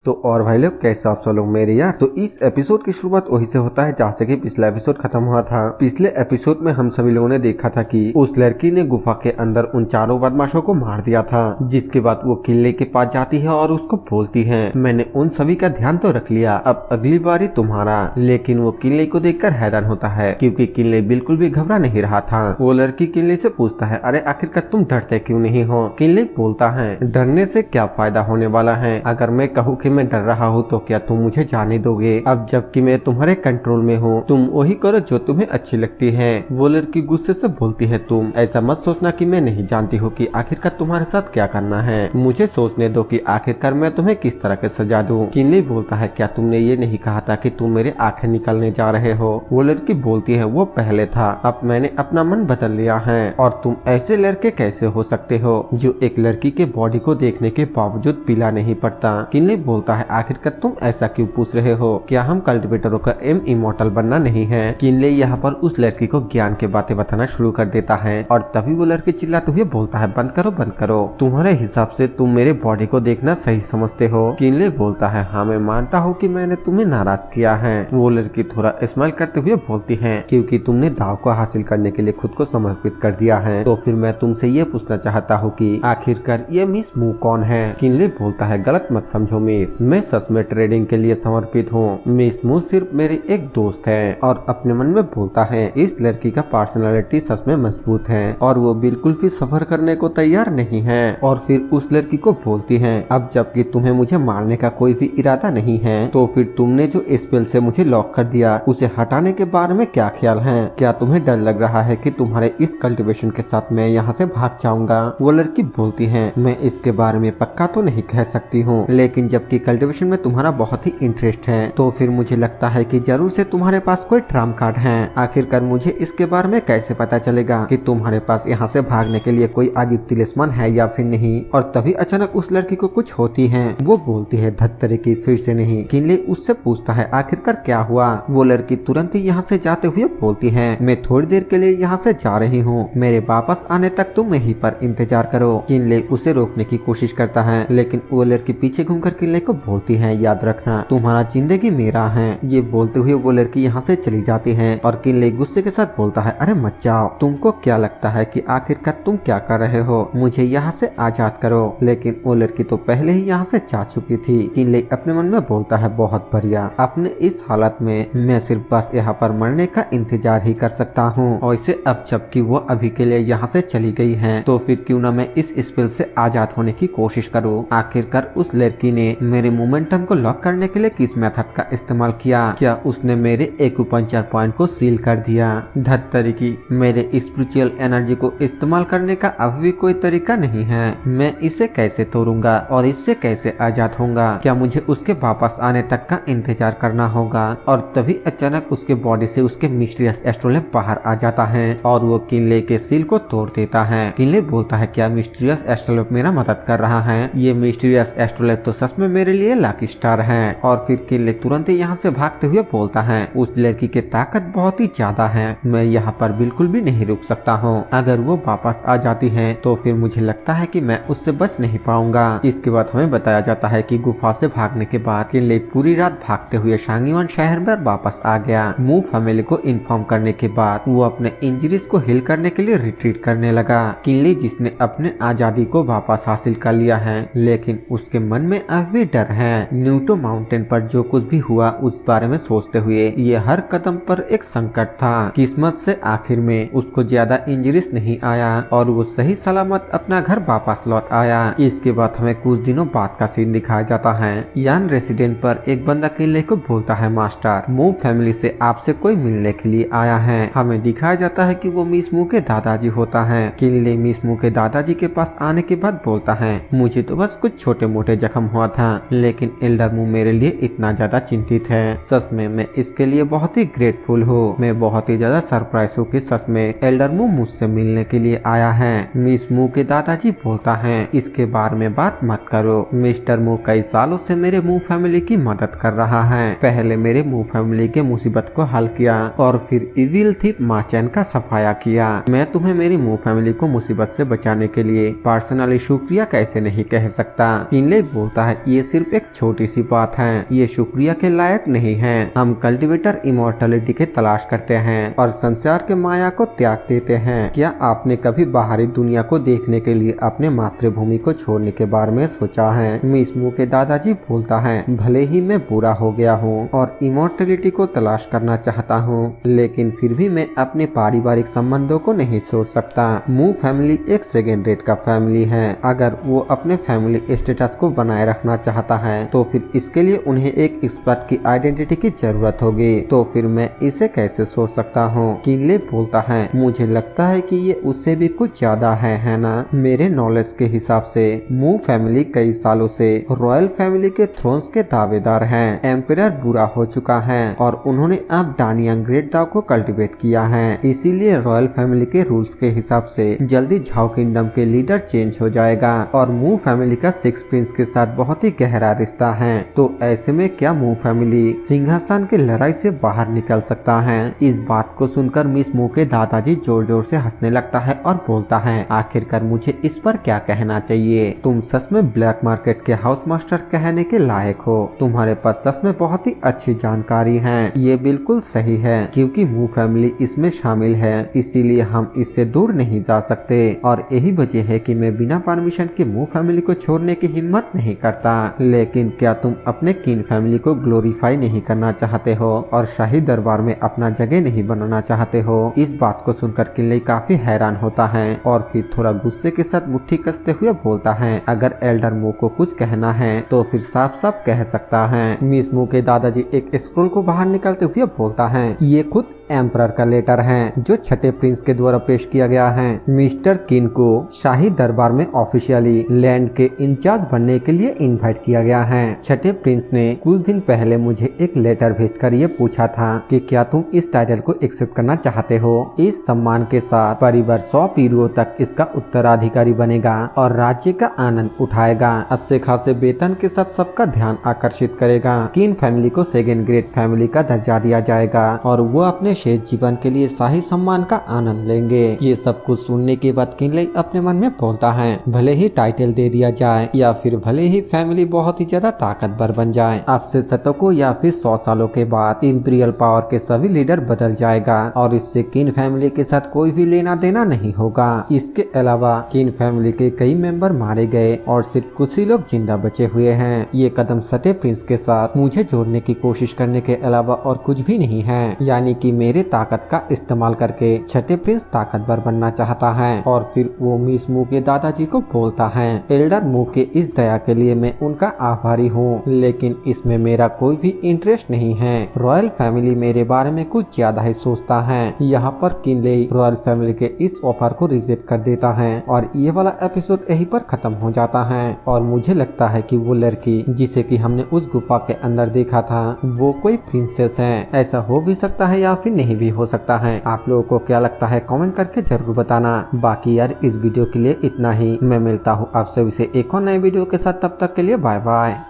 तो और भाई लोग कैसे आप सब लोग मेरे यार। तो इस एपिसोड की शुरुआत वही से होता है जहाँ से कि पिछला एपिसोड खत्म हुआ था। पिछले एपिसोड में हम सभी लोगों ने देखा था कि उस लड़की ने गुफा के अंदर उन चारों बदमाशों को मार दिया था, जिसके बाद वो किले के पास जाती है और उसको बोलती है मैंने उन सभी का ध्यान तो रख लिया, अब अगली बारी तुम्हारा। लेकिन वो किले को देखकर हैरान होता है क्योंकि किले बिल्कुल भी घबरा नहीं रहा था। वो लड़की किले से पूछता है अरे आखिरकार तुम डरते क्यों नहीं हो। किले बोलता है डरने से क्या फायदा होने वाला है, अगर मैं कहूँ कि मैं डर रहा हूँ तो क्या तुम मुझे जाने दोगे। अब जबकि मैं तुम्हारे कंट्रोल में हूँ तुम वही करो जो तुम्हें अच्छी लगती है। वो लड़की गुस्से से बोलती है तुम ऐसा मत सोचना कि मैं नहीं जानती हूँ कि आखिरकार तुम्हारे साथ क्या करना है, मुझे सोचने दो कि आखिरकार मैं तुम्हें किस तरह के सजा दूँ। किनली बोलता है क्या तुमने ये नहीं कहा था कि तुम मेरे आंखें निकालने जा रहे हो। वो लड़की बोलती है वो पहले था, अब मैंने अपना मन बदल लिया है। और तुम ऐसे लड़के कैसे हो सकते हो जो एक लड़की के बॉडी को देखने के बावजूद पीला नहीं पड़ता। किनली बोलता है आखिरकार तुम ऐसा क्यों पूछ रहे हो, क्या हम कल्टिवेटरों का एम इमॉर्टल बनना नहीं है। किनले यहाँ पर उस लड़की को ज्ञान के बातें बताना शुरू कर देता है और तभी वो लड़की चिल्लाते हुए बोलता है बंद करो, तुम्हारे हिसाब से तुम मेरे बॉडी को देखना सही समझते हो। किनले बोलता है हाँ मैं मानता हूँ कि मैंने तुम्हें नाराज किया है। वो लड़की थोड़ा स्माइल करते हुए बोलती है क्योंकि तुमने दाव को हासिल करने के लिए खुद को समर्पित कर दिया है, तो फिर मैं तुमसे ये पूछना चाहता हूँ कि आखिरकार ये मिस मू कौन है। किनले बोलता है गलत मत समझो मिस, मैं सच में ट्रेडिंग के लिए समर्पित हूँ। मिस मू सिर्फ मेरी एक दोस्त है। और अपने मन में बोलता है इस लड़की का पर्सनालिटी सच में मजबूत है और वो बिल्कुल भी सफर करने को तैयार नहीं है। और फिर उस लड़की को बोलती है अब जबकि तुम्हें मुझे मारने का कोई भी इरादा नहीं है, तो फिर तुमने जो स्पेल से मुझे लॉक कर दिया उसे हटाने के बारे में क्या ख्याल है। क्या तुम्हें डर लग रहा है कि तुम्हारे इस कल्टीवेशन के साथ मैं यहाँ से भाग जाऊंगा। वो लड़की बोलती है मैं इसके बारे में पक्का तो नहीं कह सकती हूँ, लेकिन जबकि कल्टीवेशन में तुम्हारा बहुत ही इंटरेस्ट है तो फिर मुझे लगता है कि जरूर से तुम्हारे पास कोई ट्रम्प कार्ड है। आखिरकार मुझे इसके बारे में कैसे पता चलेगा कि तुम्हारे पास यहाँ से भागने के लिए कोई अजीब तिलिस्मान है या फिर नहीं। और तभी अचानक उस लड़की को कुछ होती है, वो बोलती है धत्तरे की फिर से नहीं। किनले उससे पूछता है आखिरकार क्या हुआ। वो लड़की तुरंत ही यहाँ से जाते हुए बोलती है मैं थोड़ी देर के लिए यहाँ से जा रही हूँ, मेरे वापस आने तक तुम यहीं पर इंतजार करो। किनले उसे रोकने की कोशिश करता है लेकिन वो लड़की पीछे घूमकर किनले को बोलती है याद रखना तुम्हारा जिंदगी मेरा है। ये बोलते हुए वो लड़की यहाँ से चली जाती है और किनले गुस्से के साथ बोलता है अरे मत जाओ, तुमको क्या लगता है कि आखिरकार तुम क्या कर रहे हो, मुझे यहाँ से आजाद करो। लेकिन वो लड़की तो पहले ही यहाँ से जा चुकी थी। किनले अपने मन में बोलता है बहुत बढ़िया, अपने इस हालत में मैं सिर्फ बस यहाँ पर मरने का इंतजार ही कर सकता हूँ। और इसे अब जबकि वो अभी के लिए यहाँ से चली गई है तो फिर क्यों ना मैं इस स्पेल से आजाद होने की कोशिश करूँ। आखिरकार उस लड़की ने मेरे मोमेंटम को लॉक करने के लिए किस मेथड का इस्तेमाल किया, क्या उसने मेरे एक्यूपंक्चर पॉइंट को सील कर दिया। धत्तरी की मेरे स्पिरिचुअल एनर्जी को इस्तेमाल करने का अभी भी कोई तरीका नहीं है, मैं इसे कैसे तोड़ूंगा और इससे कैसे आजाद होऊंगा। क्या मुझे उसके वापस आने तक का इंतजार करना होगा। और तभी अचानक उसके बॉडी से उसके मिस्टीरियस एस्ट्रोलेब बाहर आ जाता है और वो किनले के सील को तोड़ देता है। किनले बोलता है क्या मिस्टीरियस एस्ट्रोलेब मेरा मदद कर रहा है, ये मिस्टीरियस एस्ट्रोलेब तो सच में मेरे लिए लकी स्टार है। और फिर किनले तुरंत ही यहाँ से भागते हुए बोलता है उस लड़की की ताकत बहुत ही ज्यादा है, मैं यहाँ पर बिल्कुल भी नहीं रुक सकता हूँ। अगर वो वापस आ जाती है तो फिर मुझे लगता है कि मैं उससे बच नहीं पाऊंगा। इसके बाद हमें बताया जाता है कि गुफा से भागने के बाद किनले पूरी रात भागते हुए शांगीवान शहर में वापस आ गया। मू फैमिली को इन्फॉर्म करने के बाद वो अपने इंजरीज को हील करने के लिए रिट्रीट करने लगा। किनले जिसने अपने आजादी को वापस हासिल कर लिया है लेकिन उसके मन में अब भी डर है। न्यूटो माउंटेन पर जो कुछ भी हुआ उस बारे में सोचते हुए ये हर कदम पर एक संकट था। किस्मत से आखिर में उसको ज्यादा इंजरीज नहीं आया और वो सही सलामत अपना घर वापस लौट आया। इसके बाद हमें कुछ दिनों बाद का सीन दिखाया जाता है। यान रेसिडेंट पर एक बंदा किनले को बोलता है मास्टर मू फैमिली से आपसे कोई मिलने के लिए आया है। हमें दिखाया जाता है कि वो मिस मू के दादाजी होता है। किनले मिस मू के दादाजी के पास आने के बाद बोलता है मुझे तो बस कुछ छोटे मोटे जख्म हुआ था लेकिन एल्डर मू मेरे लिए इतना ज्यादा चिंतित है। सच में मैं इसके लिए बहुत ही ग्रेटफुल हूँ, मैं बहुत ही ज्यादा सरप्राइज हूँ कि सच में एल्डर मू मुझसे मिलने के लिए आया है। मिस मू के दादाजी बोलता है इसके बारे में बात मत करो, मिस्टर मू कई सालों से मेरे मू फैमिली की मदद कर रहा है, पहले मेरे मू फैमिली के मुसीबत को हल किया और फिर इविल थिप माचैन का सफाया किया। मैं तुम्हें मेरी मू फैमिली को मुसीबत से बचाने के लिए पर्सनली शुक्रिया कैसे नहीं कह सकता। किनले बोलता है ये सिर्फ एक छोटी सी बात है, ये शुक्रिया के लायक नहीं है। हम कल्टीवेटर इमोर्टलिटी के तलाश करते हैं और संसार के माया को त्याग देते हैं। क्या आपने कभी बाहरी दुनिया को देखने के लिए अपने मातृभूमि को छोड़ने के बारे में सोचा है? मिस मू के दादाजी बोलता है, भले ही मैं बुरा हो गया हूँ और इमोर्टलिटी को तलाश करना चाहता हूँ, लेकिन फिर भी मैं अपने पारिवारिक संबंधों को नहीं छोड़ सकता। मू फैमिली एक सेकेंड रेट का फैमिली है। अगर वो अपने फैमिली स्टेटस को बनाए रखना चाहता है तो फिर इसके लिए उन्हें एक एक्सपर्ट की आइडेंटिटी की जरूरत होगी। तो फिर मैं इसे कैसे सोच सकता हूँ? किनले बोलता है, मुझे लगता है कि ये उससे भी कुछ ज्यादा है ना? मेरे नॉलेज के हिसाब से मू फैमिली कई सालों से रॉयल फैमिली के थ्रोन्स के दावेदार हैं। एम्परर बुरा हो चुका है और उन्होंने अब डानियांग ग्रेट दाव को कल्टीवेट किया है। इसीलिए रॉयल फैमिली के रूल्स के हिसाब से जल्दी झाओ किंगडम के लीडर चेंज हो जाएगा और मू फैमिली का सिक्स प्रिंस के साथ बहुत ही गहरा रिश्ता है। तो ऐसे में क्या मू फैमिली सिंहासन की लड़ाई से बाहर निकल सकता है? इस बात को सुनकर मिस मू के दादाजी जोर जोर से हंसने लगता है और बोलता है, आखिरकार मुझे इस पर क्या कहना चाहिए? तुम सच में ब्लैक मार्केट के हाउस मास्टर कहने के लायक हो। तुम्हारे पास सच में बहुत ही अच्छी जानकारी है। ये बिल्कुल सही है क्योंकि मू फैमिली इसमें शामिल है, इसीलिए हम इससे दूर नहीं जा सकते और यही वजह है कि मैं बिना परमिशन के मू फैमिली को छोड़ने की हिम्मत नहीं करता। लेकिन क्या तुम अपने किन फैमिली को ग्लोरीफाई नहीं करना चाहते हो और शाही दरबार में अपना जगह नहीं बनाना चाहते हो? इस बात को सुनकर किनले काफी हैरान होता है और फिर थोड़ा गुस्से के साथ मुट्ठी कसते हुए बोलता है, अगर एल्डर मू को कुछ कहना है तो फिर साफ साफ कह सकता है। मिस मू के दादाजी एक स्क्रोल को बाहर निकालते हुए बोलता है, ये खुद एम्परर का लेटर है जो छठे प्रिंस के द्वारा पेश किया गया है। मिस्टर किन को शाही दरबार में ऑफिशियली लैंड के इंचार्ज बनने के लिए इनवाइट किया गया है। छठे प्रिंस ने कुछ दिन पहले मुझे एक लेटर भेजकर ये पूछा था कि क्या तुम इस टाइटल को एक्सेप्ट करना चाहते हो। इस सम्मान के साथ परिवार 100 पीढ़ियों तक इसका उत्तराधिकारी बनेगा और राज्य का आनंद उठाएगा। अच्छे खासे वेतन के साथ सबका ध्यान आकर्षित करेगा। किन फैमिली को सेकेंड ग्रेड फैमिली का दर्जा दिया जाएगा और वो अपने शेष जीवन के लिए शाही सम्मान का आनंद लेंगे। ये सब कुछ सुनने के बाद किनले अपने मन में बोलता है, भले ही टाइटल दे दिया जाए या फिर भले ही फैमिली बहुत ही ज्यादा ताकतवर बन जाए, अब से शतकों या फिर 100 सालों के बाद इंपीरियल पावर के सभी लीडर बदल जाएगा और इससे किन फैमिली के साथ कोई भी लेना देना नहीं होगा। इसके अलावा किन फैमिली के कई मेंबर मारे गए और सिर्फ कुछ ही लोग जिंदा बचे हुए हैं। ये कदम छठे प्रिंस के साथ मुझे जोड़ने की कोशिश करने के अलावा और कुछ भी नहीं है, यानी कि मेरे ताकत का इस्तेमाल करके छठे प्रिंस ताकतवर बनना चाहता है। और फिर वो मिस मू के दादाजी को बोलता है, एल्डर मू के इस दया के लिए मैं उनका आभारी हूँ, लेकिन इसमें मेरा कोई भी इंटरेस्ट नहीं है। रॉयल फैमिली मेरे बारे में कुछ ज्यादा ही सोचता है। यहाँ पर किनले रॉयल फैमिली के इस ऑफर को रिजेक्ट कर देता है और ये वाला एपिसोड यहीं पर खत्म हो जाता है। और मुझे लगता है कि वो लड़की जिसे कि हमने उस गुफा के अंदर देखा था वो कोई प्रिंसेस है। ऐसा हो भी सकता है या फिर नहीं भी हो सकता है। आप लोगों को क्या लगता है कमेंट करके जरूर बताना। बाकी यार इस वीडियो के लिए इतना ही। मैं मिलता हूँ आपसे एक और नए वीडियो के साथ, तब तक के लिए बाय बाय।